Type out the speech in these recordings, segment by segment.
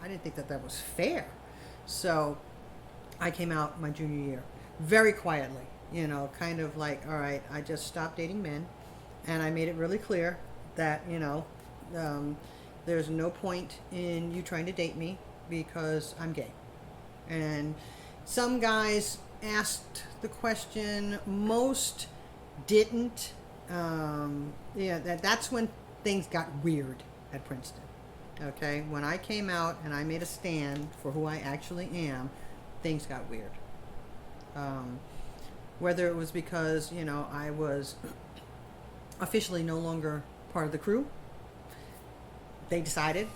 I didn't think that that was fair. So I came out my junior year very quietly, kind of like, all right, I just stopped dating men, and I made it really clear that, um, there's no point in you trying to date me because I'm gay. And some guys asked the question, most didn't. Yeah, that's when things got weird at Princeton. Okay, when I came out and I made a stand for who I actually am, things got weird. Um, whether it was because I was officially no longer part of the crew, they decided.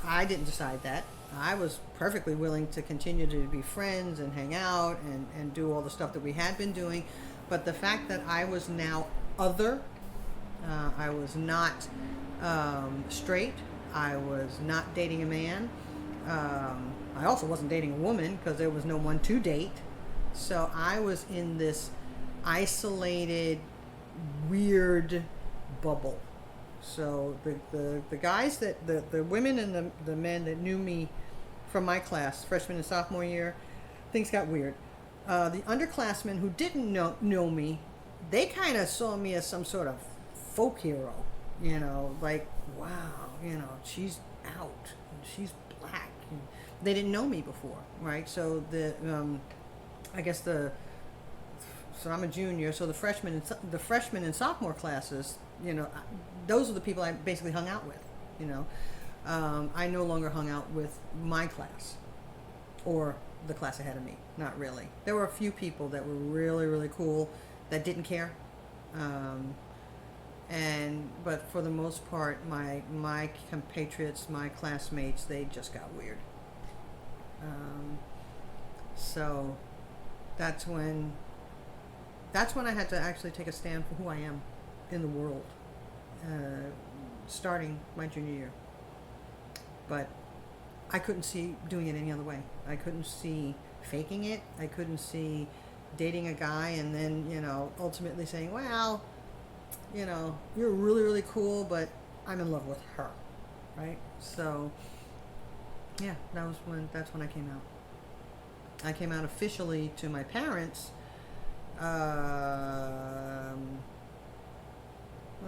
I didn't decide that. I was perfectly willing to continue to be friends and hang out and do all the stuff that we had been doing. But the fact that I was now other, I was not straight, I was not dating a man, I also wasn't dating a woman because there was no one to date. So I was in this isolated, weird bubble. So the guys the women and the men that knew me from my class, freshman and sophomore year, things got weird. The underclassmen who didn't know me, they kind of saw me as some sort of folk hero, like, wow, she's out, and she's black. And they didn't know me before, right? So I guess so I'm a junior, so the freshman and sophomore classes, those are the people I basically hung out with. I no longer hung out with my class or the class ahead of me. Not really. There were a few people that were really, really cool that didn't care, but for the most part, my compatriots, my classmates, they just got weird. So that's when I had to actually take a stand for who I am in the world, starting my junior year. But I couldn't see doing it any other way. I couldn't see faking it. I couldn't see dating a guy and then, ultimately saying, well, you're really, really cool, but I'm in love with her, right? So, yeah, that's when I came out. I came out officially to my parents. When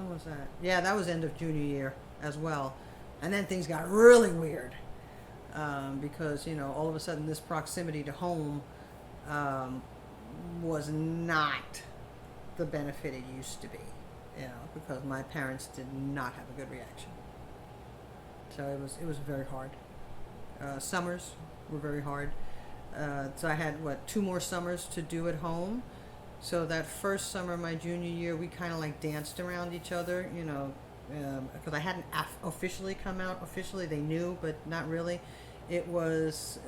was that? Yeah, that was end of junior year as well. And then things got really weird, because, all of a sudden this proximity to home was not the benefit it used to be, because my parents did not have a good reaction. So it was very hard. Summers were very hard. So I had, 2 more summers to do at home. So that first summer, my junior year, we kind of like danced around each other, because I hadn't officially come out. Officially, they knew, but not really. It was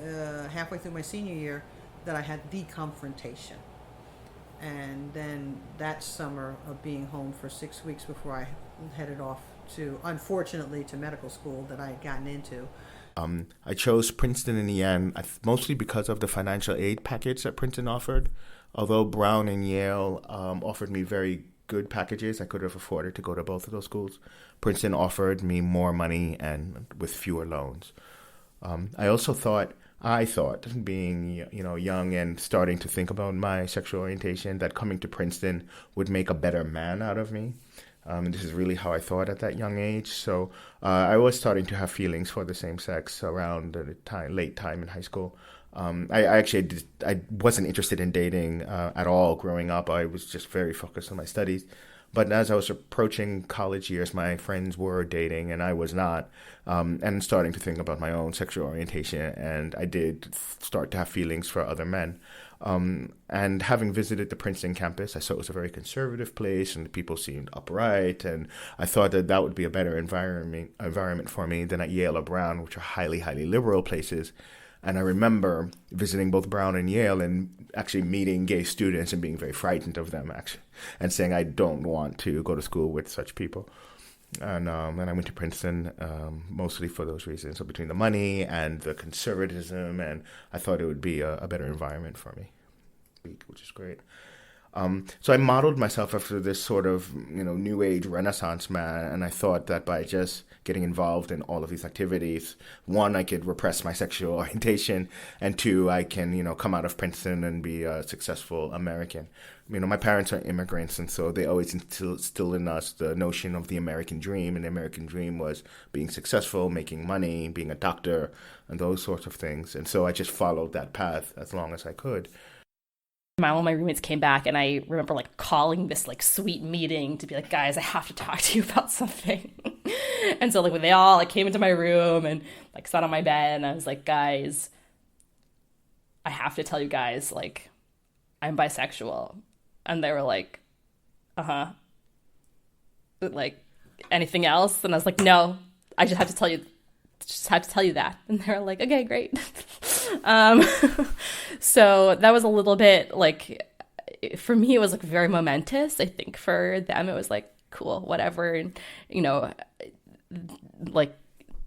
halfway through my senior year that I had the confrontation. And then that summer of being home for 6 weeks before I headed off unfortunately, to medical school that I had gotten into. I chose Princeton in the end, mostly because of the financial aid package that Princeton offered. Although Brown and Yale offered me very good packages, I could have afforded to go to both of those schools. Princeton offered me more money and with fewer loans. I thought, being young and starting to think about my sexual orientation, that coming to Princeton would make a better man out of me. This is really how I thought at that young age. So I was starting to have feelings for the same sex around the late time in high school. I wasn't interested in dating at all growing up. I was just very focused on my studies. But as I was approaching college years, my friends were dating and I was not, and starting to think about my own sexual orientation. And I did start to have feelings for other men. And having visited the Princeton campus, I saw it was a very conservative place and the people seemed upright. And I thought that would be a better environment for me than at Yale or Brown, which are highly, highly liberal places. And I remember visiting both Brown and Yale and actually meeting gay students and being very frightened of them, actually, and saying I don't want to go to school with such people. And I went to Princeton mostly for those reasons. So between the money and the conservatism, and I thought it would be a better environment for me, which is great. So I modeled myself after this sort of, new age Renaissance man, and I thought that by just getting involved in all of these activities, one, I could repress my sexual orientation, and two, I can, come out of Princeton and be a successful American. My parents are immigrants, and so they always instill in us the notion of the American dream, and the American dream was being successful, making money, being a doctor, and those sorts of things. And so I just followed that path as long as I could. One of my roommates came back, and I remember like calling this like sweet meeting to be like, guys, I have to talk to you about something. And so like when they all like came into my room and like sat on my bed, and I was like, guys, I have to tell you guys, like, I'm bisexual. And they were like, uh-huh. Like, anything else? And I was like, no, I just have to tell you that. And they were like, okay, great. So that was a little bit like, for me, it was like very momentous. I think for them, it was like, cool, whatever. And, like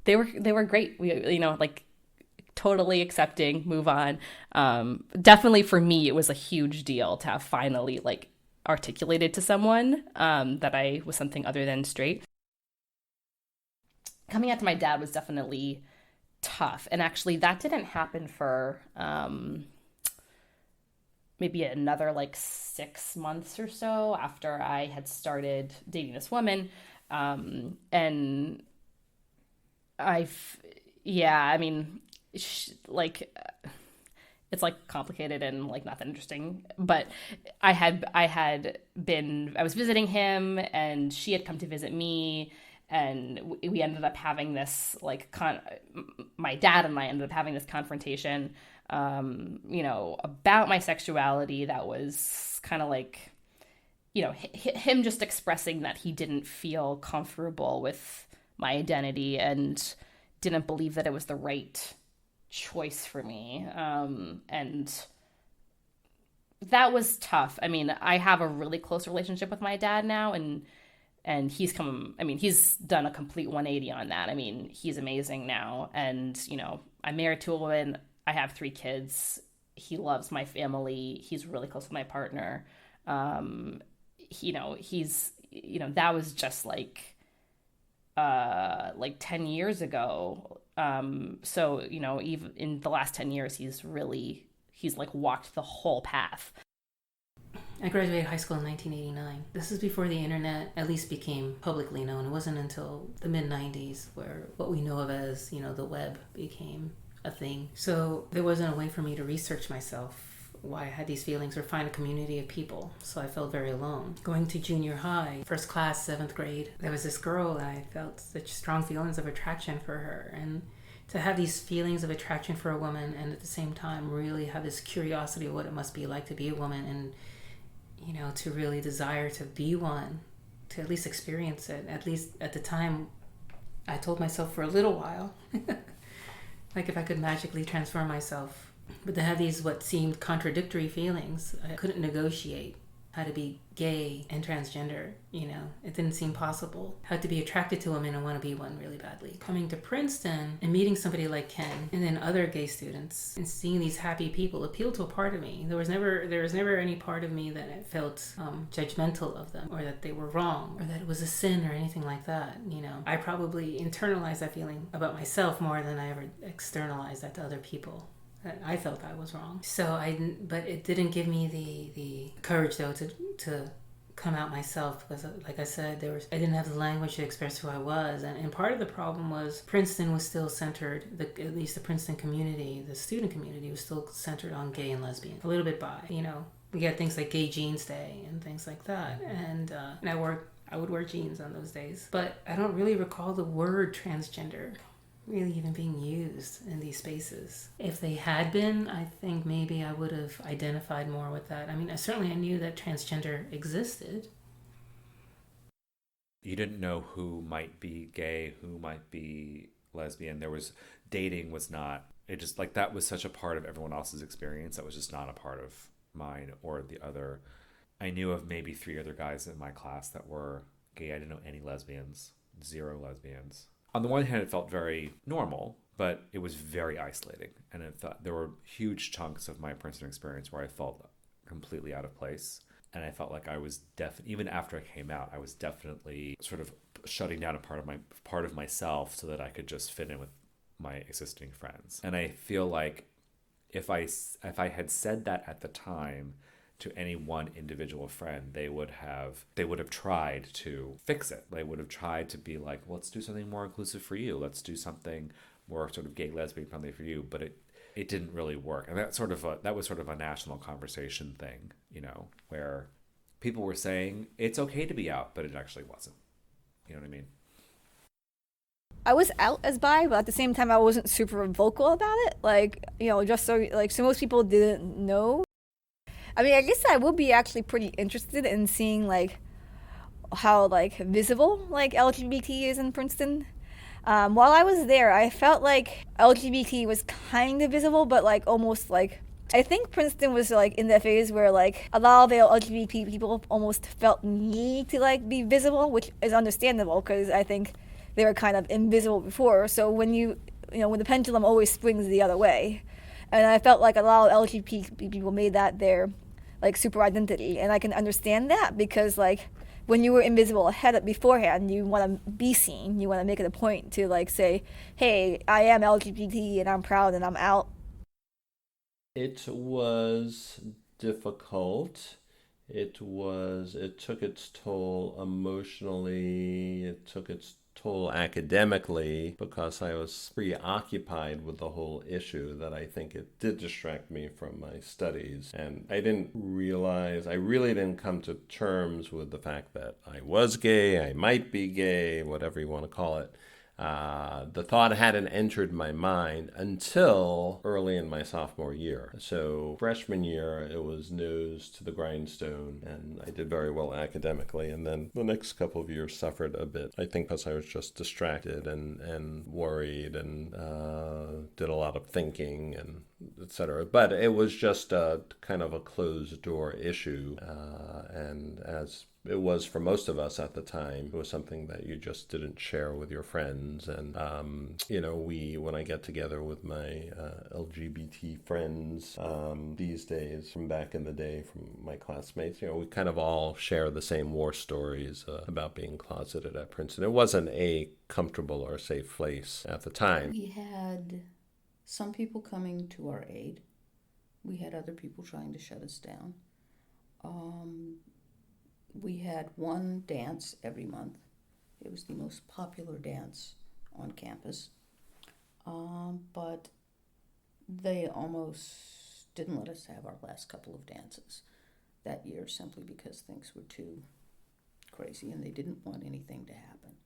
they were great. We, like totally accepting, move on. Definitely for me, it was a huge deal to have finally like articulated to someone that I was something other than straight. Coming out to my dad was definitely tough. And actually that didn't happen for maybe another like 6 months or so after I had started dating this woman. And it's like complicated and like not that interesting, but I was visiting him, and she had come to visit me, and we ended up having this like my dad and I ended up having this confrontation, about my sexuality that was kind of like, him just expressing that he didn't feel comfortable with my identity and didn't believe that it was the right choice for me. And that was tough. I mean, I have a really close relationship with my dad now, and he's done a complete 180 on that. I mean, he's amazing now. And, I'm married to a woman. I have 3 kids. He loves my family. He's really close with my partner. That was just like 10 years ago. So, even in the last 10 years, he's like walked the whole path. I graduated high school in 1989. This is before the internet at least became publicly known. It wasn't until the mid-90s where what we know of as, the web became a thing. So there wasn't a way for me to research myself, why I had these feelings, or find a community of people. So I felt very alone. Going to junior high, first class, 7th grade, there was this girl, and I felt such strong feelings of attraction for her. And to have these feelings of attraction for a woman, and at the same time really have this curiosity of what it must be like to be a woman, and to really desire to be one, to at least experience it. At least at the time, I told myself for a little while, like if I could magically transform myself. But to have these what seemed contradictory feelings, I couldn't negotiate how to be gay and transgender, It didn't seem possible. How to be attracted to a woman and want to be one really badly. Coming to Princeton and meeting somebody like Ken and then other gay students and seeing these happy people appealed to a part of me. There was never any part of me that felt judgmental of them, or that they were wrong, or that it was a sin or anything like that, I probably internalized that feeling about myself more than I ever externalized that to other people. I felt I was wrong. But it didn't give me the courage though to come out myself, because like I said, I didn't have the language to express who I was. And part of the problem was Princeton was still centered, at least the Princeton community, the student community was still centered on gay and lesbian, a little bit bi, we had things like Gay Jeans Day and things like that. And I would wear jeans on those days. But I don't really recall the word transgender really even being used in these spaces. If they had been, I think maybe I would have identified more with that. I mean, I knew that transgender existed. You didn't know who might be gay, who might be lesbian. Dating was not, it just like that was such a part of everyone else's experience that was just not a part of mine or the other. I knew of maybe 3 other guys in my class that were gay. I didn't know any lesbians, 0 lesbians. On the one hand, it felt very normal, but it was very isolating. And there were huge chunks of my Princeton experience where I felt completely out of place. And I felt like I was even after I came out, I was definitely sort of shutting down a part of myself so that I could just fit in with my existing friends. And I feel like if I had said that at the time to any one individual friend, they would have tried to fix it. They would have tried to be like, well, let's do something more inclusive for you. Let's do something more sort of gay, lesbian friendly for you. But it didn't really work. And that was sort of a national conversation thing, where people were saying it's okay to be out, but it actually wasn't. You know what I mean? I was out as bi, but at the same time, I wasn't super vocal about it. Like, just so most people didn't know. I mean, I guess I would be actually pretty interested in seeing, like, how, like, visible, like, LGBT is in Princeton. While I was there, I felt like LGBT was kind of visible, but, like, almost, like, I think Princeton was, like, in that phase where, like, a lot of the LGBT people almost felt need to, like, be visible, which is understandable, because I think they were kind of invisible before. So when when the pendulum always swings the other way. And I felt like a lot of LGBT people made that their, like, super identity. And I can understand that because, like, when you were invisible beforehand, you want to be seen. You want to make it a point to, like, say, hey, I am LGBT and I'm proud and I'm out. It was difficult. It took its toll emotionally. It took its toll academically because I was preoccupied with the whole issue that I think it did distract me from my studies. And I really didn't come to terms with the fact that I was gay, I might be gay, whatever you want to call it. The thought hadn't entered my mind until early in my sophomore year. So freshman year, it was nose to the grindstone, and I did very well academically. And then the next couple of years suffered a bit, I think because I was just distracted and worried and did a lot of thinking and etc. But it was just a kind of a closed door issue. And as it was for most of us at the time, it was something that you just didn't share with your friends. And, when I get together with my LGBT friends these days, from back in the day, from my classmates, we kind of all share the same war stories about being closeted at Princeton. It wasn't a comfortable or safe place at the time. We had some people coming to our aid. We had other people trying to shut us down. We had one dance every month. It was the most popular dance on campus. But they almost didn't let us have our last couple of dances that year simply because things were too crazy and they didn't want anything to happen.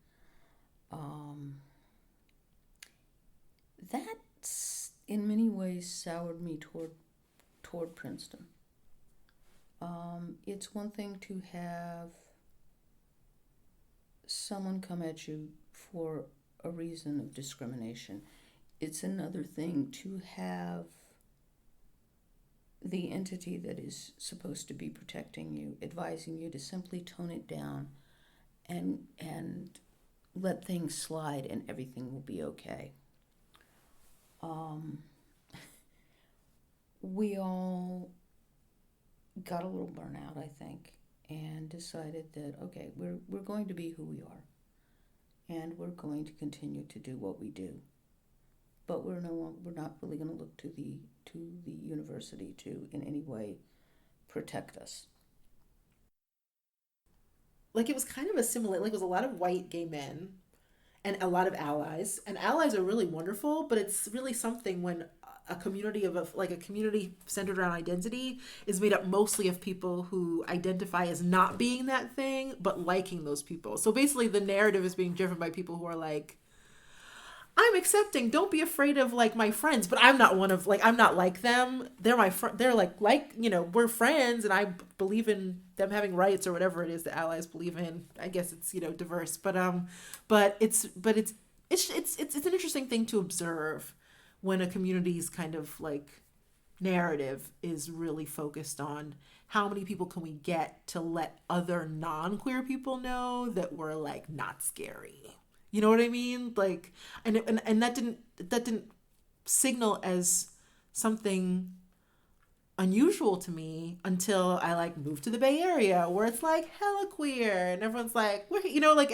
That's in many ways soured me toward Princeton. It's one thing to have someone come at you for a reason of discrimination. It's another thing to have the entity that is supposed to be protecting you, advising you to simply tone it down and let things slide and everything will be okay. We all got a little burnout, I think, and decided that, okay, we're going to be who we are, and we're going to continue to do what we do. But we're not really going to look to the university to in any way protect us. Like, it was kind of a similar, like, it was a lot of white gay men and a lot of allies. And allies are really wonderful, but it's really something when a community a community centered around identity is made up mostly of people who identify as not being that thing, but liking those people. So basically the narrative is being driven by people who are like, I'm accepting, don't be afraid of, like, my friends, but I'm not one of, like, I'm not like them. They're my friend. They're like, we're friends and I believe in them having rights or whatever it is that allies believe in. I guess it's, diverse, but it's an interesting thing to observe when a community's kind of, like, narrative is really focused on how many people can we get to let other non-queer people know that we're, like, not scary. You know what I mean? Like, and that didn't signal as something unusual to me until I like moved to the Bay Area, where it's like hella queer, and everyone's like, you know, like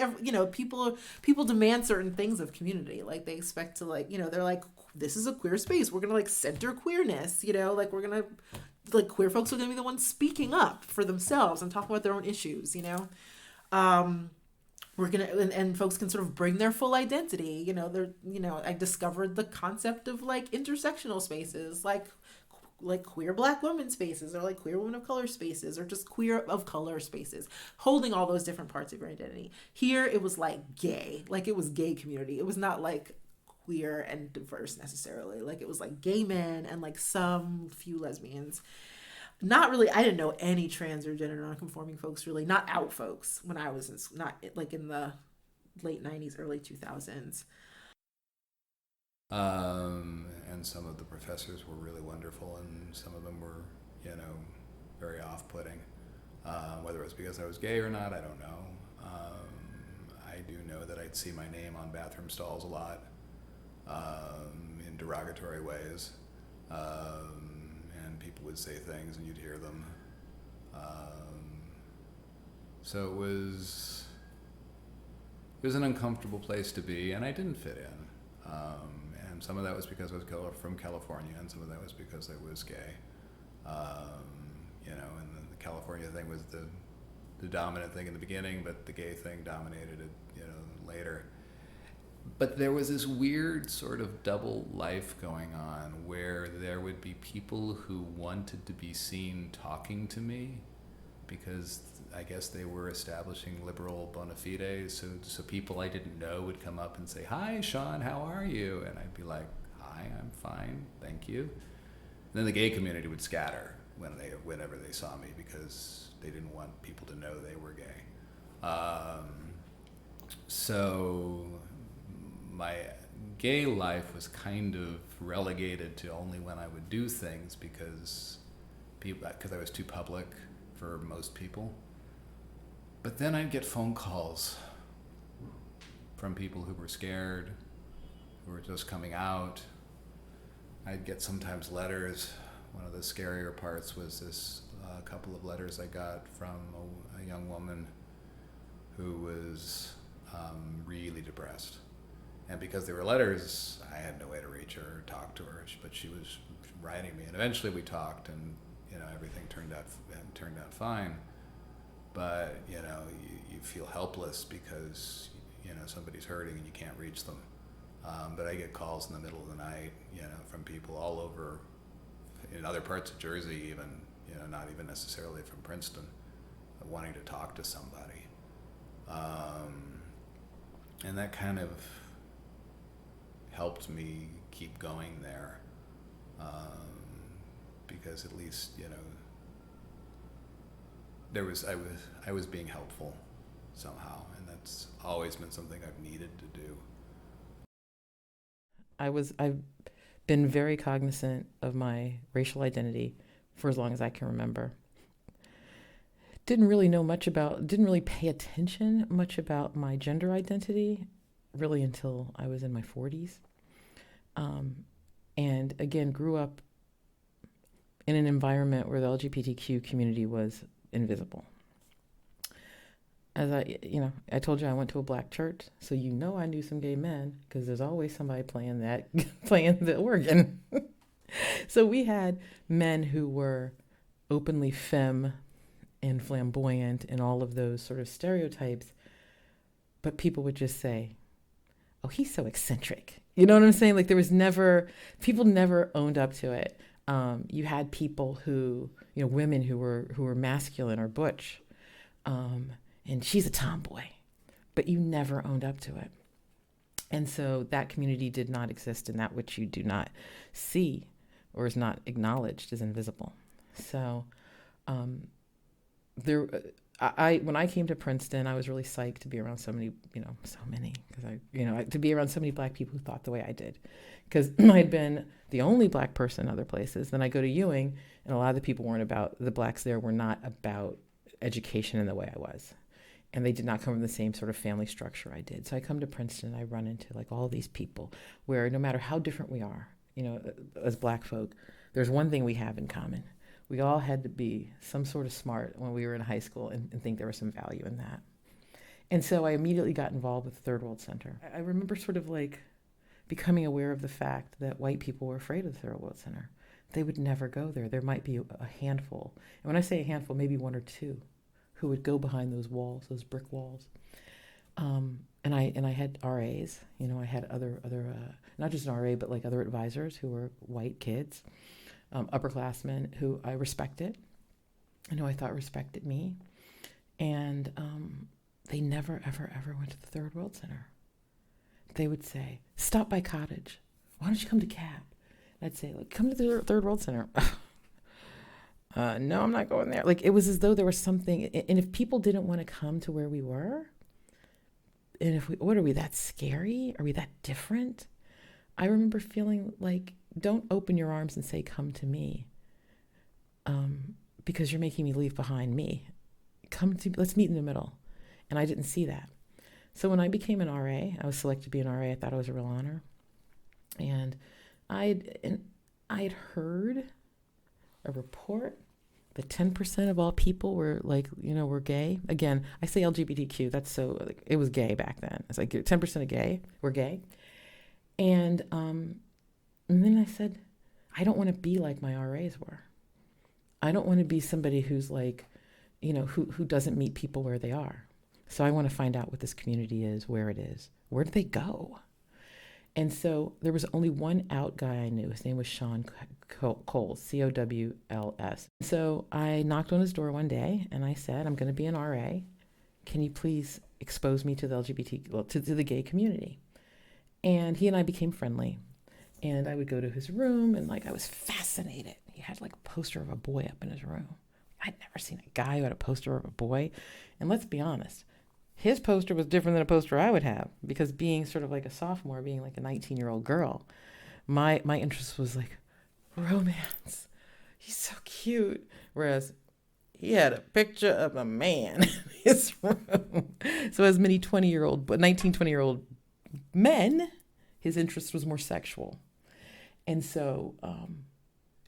people demand certain things of community. Like they expect to, like, you know, they're like, this is a queer space, we're gonna like center queerness, you know, like we're gonna, like, queer folks are gonna be the ones speaking up for themselves and talking about their own issues, you know. We're gonna, and folks can sort of bring their full identity, you know. They're, you know, I discovered the concept of like intersectional spaces, like queer Black women spaces, or like queer women of color spaces, or just queer of color spaces, holding all those different parts of your identity. Here it was like gay, like it was gay community. It was not like queer and diverse necessarily. Like it was like gay men and like some few lesbians. Not really. I didn't know any trans or gender nonconforming folks, really, not out folks, when I was not like in the late 90s, early 2000s. And some of the professors were really wonderful, and some of them were, you know, very off-putting. Whether it was because I was gay or not, I don't know. I do know that I'd see my name on bathroom stalls a lot, in derogatory ways, and people would say things and you'd hear them. So it was an uncomfortable place to be, and I didn't fit in. And some of that was because I was from California, and some of that was because I was gay. You know, and the California thing was the dominant thing in the beginning, but the gay thing dominated it, you know, later. But there was this weird sort of double life going on, where there would be people who wanted to be seen talking to me, because I guess they were establishing liberal bona fides. So people I didn't know would come up and say, "Hi, Sean, how are you?" And I'd be like, "Hi, I'm fine, thank you." And then the gay community would scatter whenever they saw me, because they didn't want people to know they were gay. So my gay life was kind of relegated to only when I would do things, because I was too public for most people. But then I'd get phone calls from people who were scared, who were just coming out. I'd get sometimes letters. One of the scarier parts was this couple of letters I got from a young woman who was really depressed. And because they were letters, I had no way to reach her or talk to her, but she was writing me. And eventually we talked, and, you know, everything turned out fine. But, you know, you feel helpless because, you know, somebody's hurting and you can't reach them. But I get calls in the middle of the night, you know, from people all over, in other parts of Jersey even, you know, not even necessarily from Princeton, wanting to talk to somebody. And that kind of helped me keep going there, because at least, you know, I was being helpful somehow, and that's always been something I've needed to do. I've been very cognizant of my racial identity for as long as I can remember. Didn't really pay attention much about my gender identity really until I was in my 40s. And again, grew up in an environment where the LGBTQ community was invisible. As I told you I went to a Black church, so you know I knew some gay men, because there's always somebody playing the organ. So we had men who were openly femme and flamboyant and all of those sort of stereotypes, but people would just say, "Oh, he's so eccentric." You know what I'm saying? Like people never owned up to it. You had people who, you know, women who were masculine or butch, and she's a tomboy, but you never owned up to it. And so that community did not exist, and that which you do not see or is not acknowledged is invisible. So when I came to Princeton, I was really psyched to be around so many, because to be around so many Black people who thought the way I did, because I'd been the only Black person in other places. Then I go to Ewing, and a lot of the people the Blacks there were not about education in the way I was. And they did not come from the same sort of family structure I did. So I come to Princeton, and I run into like all these people where no matter how different we are, you know, as Black folk, there's one thing we have in common. We all had to be some sort of smart when we were in high school and think there was some value in that. And so I immediately got involved with the Third World Center. I remember sort of like becoming aware of the fact that white people were afraid of the Third World Center. They would never go there. There might be a handful. And when I say a handful, maybe one or two who would go behind those walls, those brick walls. And I had RAs, you know, I had other not just an RA, but like other advisors who were white kids, upperclassmen who I respected and who I thought respected me. And they never, ever, ever went to the Third World Center. They would say, stop by Cottage. Why don't you come to CAP? And I'd say, like, come to the Third World Center. No, I'm not going there. Like, it was as though there was something. And if people didn't want to come to where we were, and what are we, that scary? Are we that different? I remember feeling like, don't open your arms and say, come to me, because you're making me leave behind me. Let's meet in the middle. And I didn't see that. So when I became an RA, I was selected to be an RA. I thought it was a real honor. And I had heard a report that 10% of all people were were gay. Again, I say LGBTQ. That's so, like, it was gay back then. It's like 10% of gay were gay. And then I said, I don't want to be like my RAs were. I don't want to be somebody who's like, who doesn't meet people where they are. So I want to find out what this community is, where it is. Where do they go? And so there was only one out guy I knew. His name was Sean Coles, Cowls. So I knocked on his door one day and I said, I'm going to be an RA. Can you please expose me to the to the gay community? And he and I became friendly. And I would go to his room and I was fascinated. He had a poster of a boy up in his room. I'd never seen a guy who had a poster of a boy. And let's be honest, his poster was different than a poster I would have, because being sort of like a sophomore, being like a 19-year-old girl, my interest was romance. He's so cute. Whereas he had a picture of a man in his room. So as many 19-20-year-old men, his interest was more sexual. And so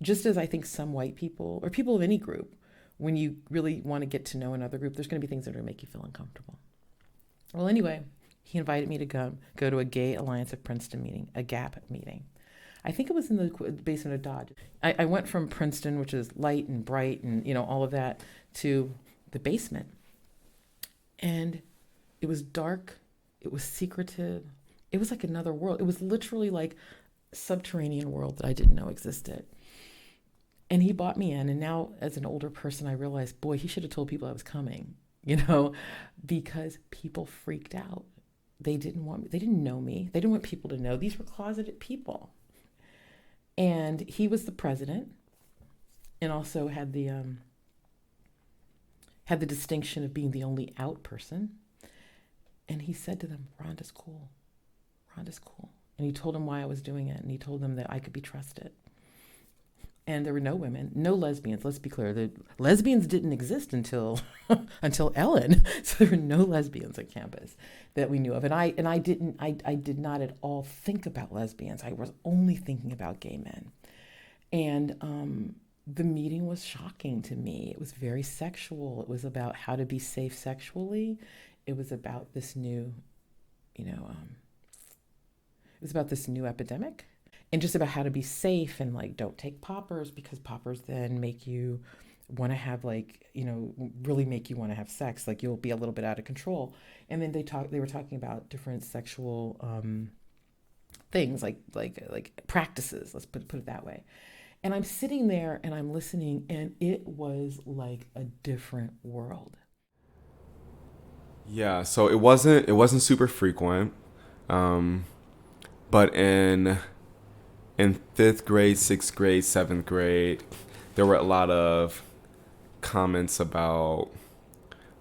just as I think some white people, or people of any group, when you really want to get to know another group, there's going to be things that are going to make you feel uncomfortable. Well, anyway, he invited me to go to a Gay Alliance of Princeton meeting, a GAP meeting. I think it was in the basement of Dodge. I went from Princeton, which is light and bright and, all of that, to the basement. And it was dark. It was secretive. It was like another world. It was literally like a subterranean world that I didn't know existed. And he brought me in. And now as an older person, I realized, boy, he should have told people I was coming, because people freaked out. They didn't want me. They didn't know me. They didn't want people to know. These were closeted people. And he was the president, and also had the distinction of being the only out person. And he said to them, Rhonda's cool. Rhonda's cool. And he told them why I was doing it. And he told them that I could be trusted. And there were no women, no lesbians. Let's be clear. The lesbians didn't exist until Ellen. So there were no lesbians on campus that we knew of. And I did not at all think about lesbians. I was only thinking about gay men. And the meeting was shocking to me. It was very sexual. It was about how to be safe sexually. It was about this new, it was about this new epidemic. And just about how to be safe and don't take poppers, because poppers then make you want to have really make you want to have sex. You'll be a little bit out of control. And then they were talking about different sexual things like practices. Let's put it that way. And I'm sitting there and I'm listening, and it was like a different world. Yeah, so it wasn't super frequent, but in 5th grade, 6th grade, 7th grade, there were a lot of comments about,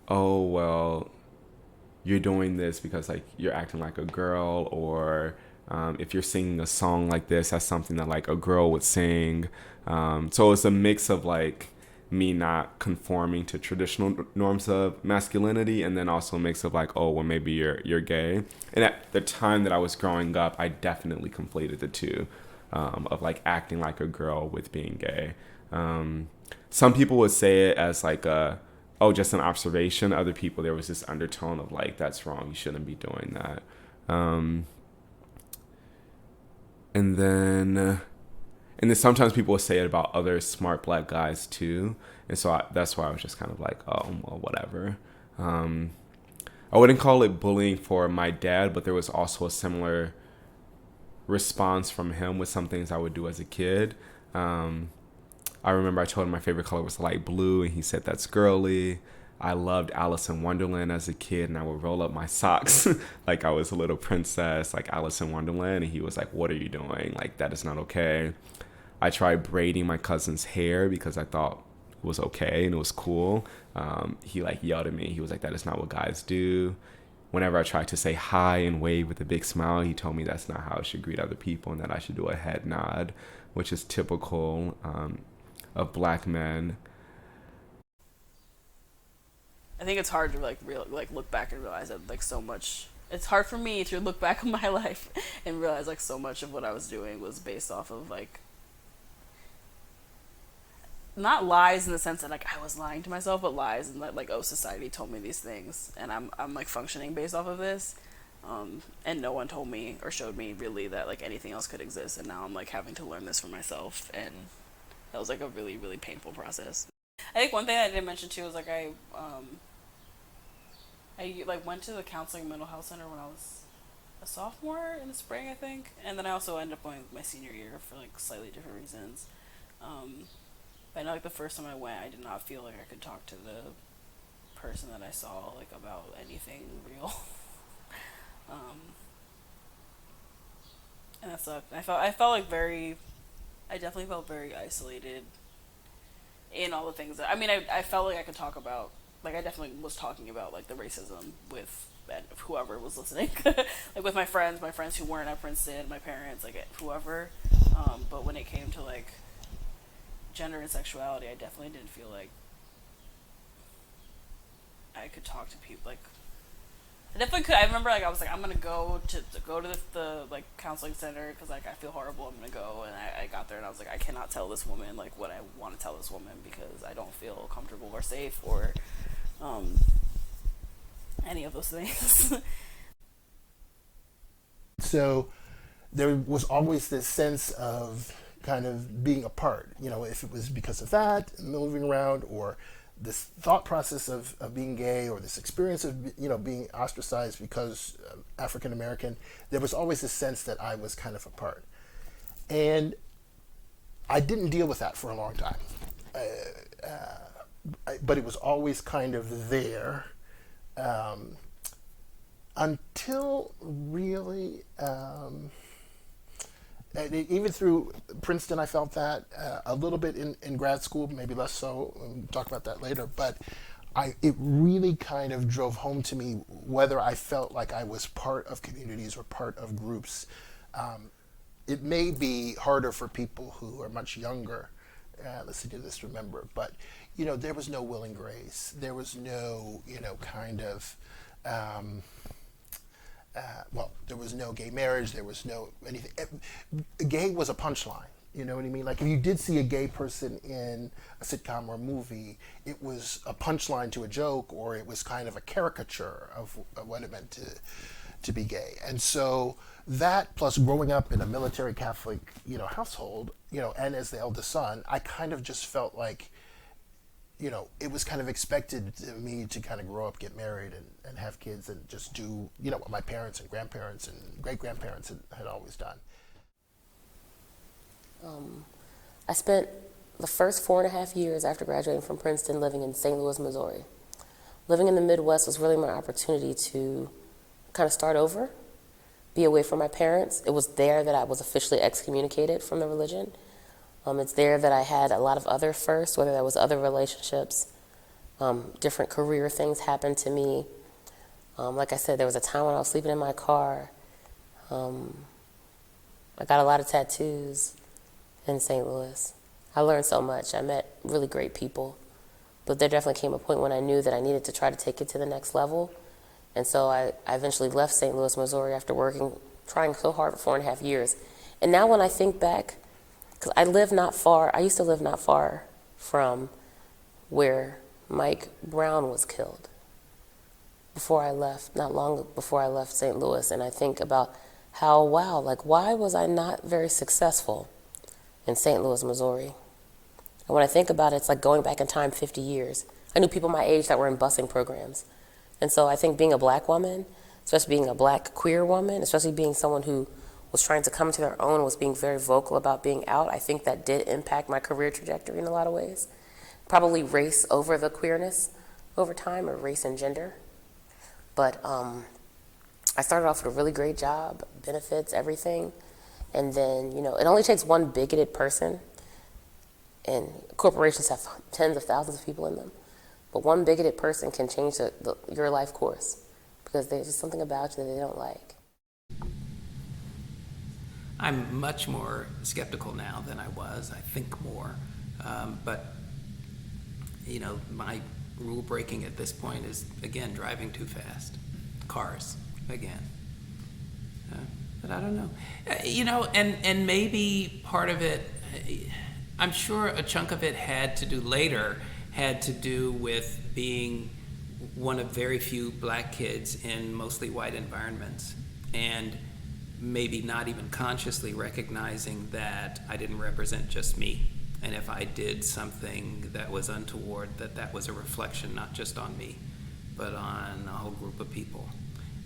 oh, well, you're doing this because you're acting like a girl, or if you're singing a song like this, that's something that a girl would sing. So it's a mix of me not conforming to traditional norms of masculinity, and then also a mix of oh, well, maybe you're gay. And at the time that I was growing up, I definitely conflated the two. Of acting like a girl with being gay. Some people would say it as like just an observation. Other people, there was this undertone of like, that's wrong, you shouldn't be doing that. And then sometimes people will say it about other smart black guys too. And so that's why I was just kind of like, oh, well, whatever. I wouldn't call it bullying for my dad, but there was also a similar response from him with some things I would do as a kid. I remember I told him my favorite color was light blue, and he said, that's girly. I loved Alice in Wonderland as a kid, and I would roll up my socks like I was a little princess, like Alice in Wonderland. And he was like, what are you doing? Like, that is not okay. I tried braiding my cousin's hair because I thought it was okay and it was cool. He like yelled at me. He was like, that is not what guys do. Whenever I tried to say hi and wave with a big smile, he told me that's not how I should greet other people and that I should do a head nod, which is typical of black men. I think it's hard to look back and realize that like so much. It's hard for me to look back on my life and realize like so much of what I was doing was based off of like not lies in the sense that like I was lying to myself, but lies in that like, oh, society told me these things and I'm like functioning based off of this, and no one told me or showed me really that like anything else could exist, and now I'm like having to learn this for myself, and that was like a really, really painful process. I think one thing I didn't mention too was like I like went to the counseling mental health center when I was a sophomore in the spring, I think, and then I also ended up going my senior year for like slightly different reasons. But I know like the first time I went, I did not feel like I could talk to the person that I saw like about anything real. And that sucked. I definitely felt very isolated in all the things that, I mean, I felt like I could talk about, like I definitely was talking about like the racism with whoever was listening, like with my friends who weren't at Princeton, my parents, like whoever, but when it came to like gender and sexuality, I definitely didn't feel like I could talk to people. Like I definitely could. I remember like I was like, I'm gonna go to the like counseling center because like I feel horrible. I'm gonna go, and I got there and I was like, I cannot tell this woman like what I want to tell this woman because I don't feel comfortable or safe or any of those things. So there was always this sense of kind of being apart, you know, if it was because of that, moving around, or this thought process of being gay, or this experience of, you know, being ostracized because African American, there was always this sense that I was kind of apart. And I didn't deal with that for a long time. But it was always kind of there until really... even through Princeton, I felt that a little bit in grad school, maybe less so. We'll talk about that later. But it really kind of drove home to me whether I felt like I was part of communities or part of groups. It may be harder for people who are much younger listening to this, remember. But, you know, there was no will and grace. There was no, you know, kind of... there was no gay marriage, there was no anything. Gay was a punchline, you know what I mean? Like if you did see a gay person in a sitcom or a movie, it was a punchline to a joke, or it was kind of a caricature of what it meant to be gay. And so that, plus growing up in a military Catholic, you know, household, you know, and as the eldest son, I kind of just felt like, you know, it was kind of expected of me to kind of grow up, get married, and have kids, and just do, you know, what my parents and grandparents and great-grandparents had always done. I spent the first 4.5 years after graduating from Princeton living in St. Louis, Missouri. Living in the Midwest was really my opportunity to kind of start over, be away from my parents. It was there that I was officially excommunicated from the religion. It's there that I had a lot of other firsts, whether that was other relationships, different career things happened to me. Like I said, there was a time when I was sleeping in my car. I got a lot of tattoos in St. Louis. I learned so much. I met really great people. But there definitely came a point when I knew that I needed to try to take it to the next level. And so I eventually left St. Louis, Missouri after trying so hard for 4.5 years. And now when I think back, Because I used to live not far from where Mike Brown was killed before I left, not long before I left St. Louis. And I think about how, wow, like, why was I not very successful in St. Louis, Missouri? And when I think about it, it's like going back in time 50 years. I knew people my age that were in busing programs. And so I think being a black woman, especially being a black queer woman, especially being someone who was trying to come to their own, was being very vocal about being out, I think that did impact my career trajectory in a lot of ways. Probably race over the queerness over time, or race and gender. But I started off with a really great job, benefits, everything. And then, it only takes one bigoted person, and corporations have tens of thousands of people in them. But one bigoted person can change your life course, because there's just something about you that they don't like. I'm much more skeptical now than I was. I think more. But, my rule breaking at this point is, again, driving too fast. Cars, again. But I don't know. And maybe part of it, I'm sure a chunk of it had to do with being one of very few black kids in mostly white environments, and maybe not even consciously recognizing that I didn't represent just me. And if I did something that was untoward, that was a reflection not just on me, but on a whole group of people.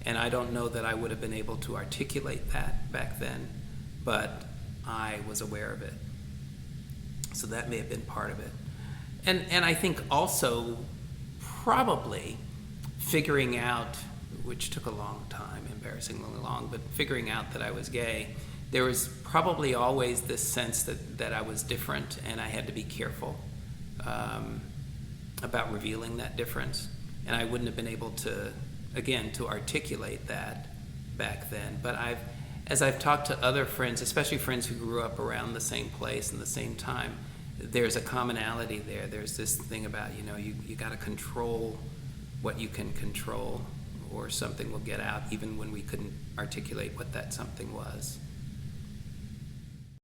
And I don't know that I would have been able to articulate that back then, but I was aware of it. So that may have been part of it. And I think also probably figuring out, which took a long time, embarrassingly long, but figuring out that I was gay, there was probably always this sense that I was different, and I had to be careful about revealing that difference. And I wouldn't have been able to articulate that back then. But as I've talked to other friends, especially friends who grew up around the same place and the same time, there's a commonality there. There's this thing about, you got to control what you can control, or something will get out, even when we couldn't articulate what that something was.